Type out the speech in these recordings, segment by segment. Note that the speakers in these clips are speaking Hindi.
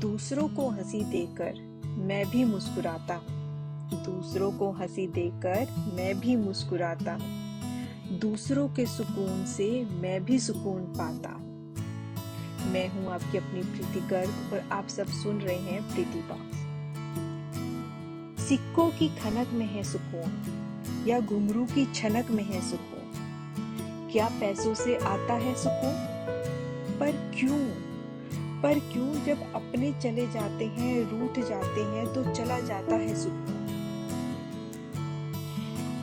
दूसरों को हंसी देकर मैं भी मुस्कुराता हूँ। दूसरों को हंसी देकर मैं भी मुस्कुराता हूँ। दूसरों के सुकून से मैं भी सुकून पाता हूँ। मैं हूँ आपकी अपनी प्रीति गर्ग और आप सब सुन रहे हैं प्रीति बॉक्स। सिक्कों की खनक में है सुकून या घुंघरू की छनक में है सुकून। क्या पैसों से आता है सुकून? पर क्यों जब अपने चले जाते हैं, रूठ जाते हैं तो चला जाता है सुकून।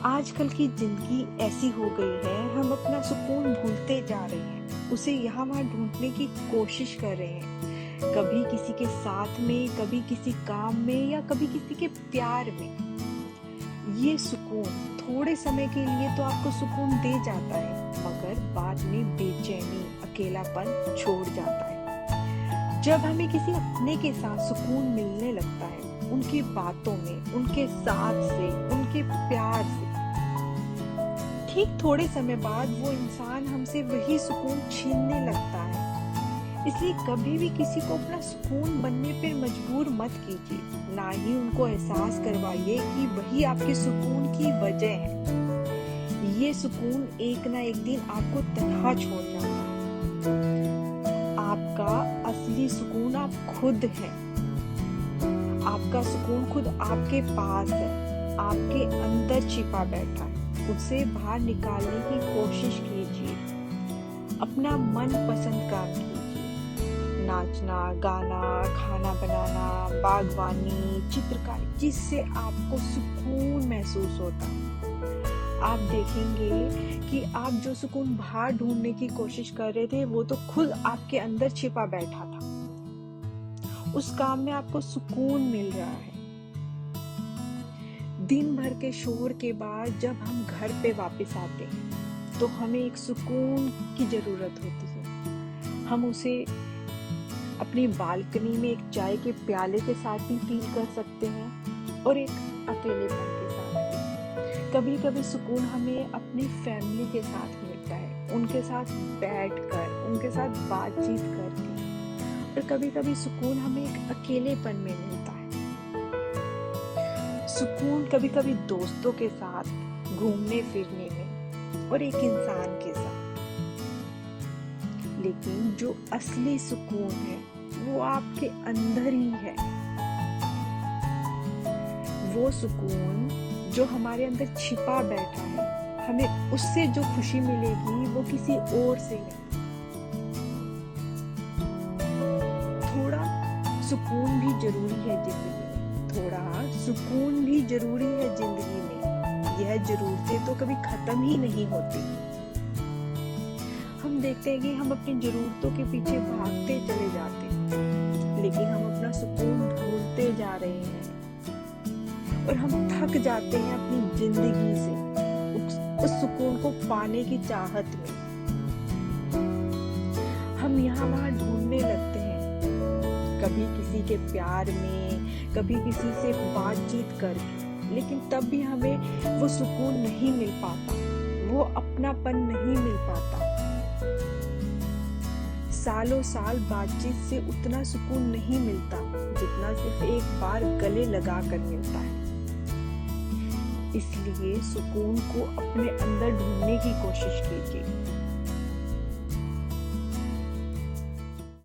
आजकल की जिंदगी ऐसी हो गई है, हम अपना सुकून भूलते जा रहे हैं, उसे यहाँ वहाँ ढूंढने की कोशिश कर रहे हैं। कभी किसी के साथ में, कभी किसी काम में या कभी किसी के प्यार में। ये सुकून थोड़े समय के लिए तो आपको सुकून दे जाता है, मगर बाद में बेचैनी, अकेलापन छोड़ जाता है। जब हमें किसी अपने के साथ सुकून मिलने लगता है, उनकी बातों में, उनके साथ से, उनके प्यार से, ठीक थोड़े समय बाद वो इंसान हमसे वही सुकून छीनने लगता है। इसलिए कभी भी किसी को अपना सुकून बनने पर मजबूर मत कीजिए, ना ही उनको एहसास करवाइए कि वही आपके सुकून की वजह है। ये सुकून एक ना एक दिन आपको तन्हा छोड़ जाता है। आपका असली सुकून आप खुद हैं। आपका सुकून खुद आपके पास है, आपके अंदर छिपा बैठा है। उसे बाहर निकालने की कोशिश कीजिए। अपना मन पसंद काम कीजिए, नाचना, गाना, खाना बनाना, बागवानी, चित्रकारी, जिससे आपको सुकून महसूस होता है। आप देखेंगे कि आप जो सुकून बाहर ढूंढने की कोशिश कर रहे थे, वो तो खुद आपके अंदर छिपा बैठा था। उस काम में आपको सुकून मिल रहा है। दिन भर के शोर के बाद जब हम घर पे वापस आते हैं, तो हमें एक सुकून की जरूरत होती है। हम उसे अपनी बालकनी में एक चाय के प्याले के साथ भी फील कर सकते हैं और एक अकेलेपन के साथ भी। कभी कभी सुकून हमें अपनी फैमिली के साथ मिलता है, उनके साथ बैठकर, उनके साथ बातचीत करके। और कभी कभी सुकून हमें एक अकेलेपन में मिलता है। सुकून कभी कभी दोस्तों के साथ घूमने फिरने में और एक इंसान के साथ। लेकिन जो असली सुकून है वो आपके अंदर ही है। वो सुकून जो हमारे अंदर छिपा बैठा है, हमें उससे जो खुशी मिलेगी वो किसी और से नहीं। थोड़ा सुकून भी जरूरी है जिंदगी में, थोड़ा सुकून भी जरूरी है जिंदगी में। यह जरूरतें तो कभी खत्म ही नहीं होती। हम देखते हैं कि हम अपनी जरूरतों के पीछे भागते चले जाते हैं, लेकिन हम अपना सुकून ढूंढते जा रहे हैं और हम थक जाते हैं अपनी जिंदगी से उस सुकून को पाने की चाहत में। हम यहाँ वहाँ ढूंढने लगते हैं, कभी किसी के प्यार में, कभी किसी से बातचीत करके, लेकिन तब भी हमें वो सुकून नहीं मिल पाता, वो अपनापन नहीं मिल पाता। सालों साल बातचीत से उतना सुकून नहीं मिलता जितना सिर्फ एक बार गले लगाकर मिलता है। इसलिए सुकून को अपने अंदर ढूंढने की कोशिश कीजिए।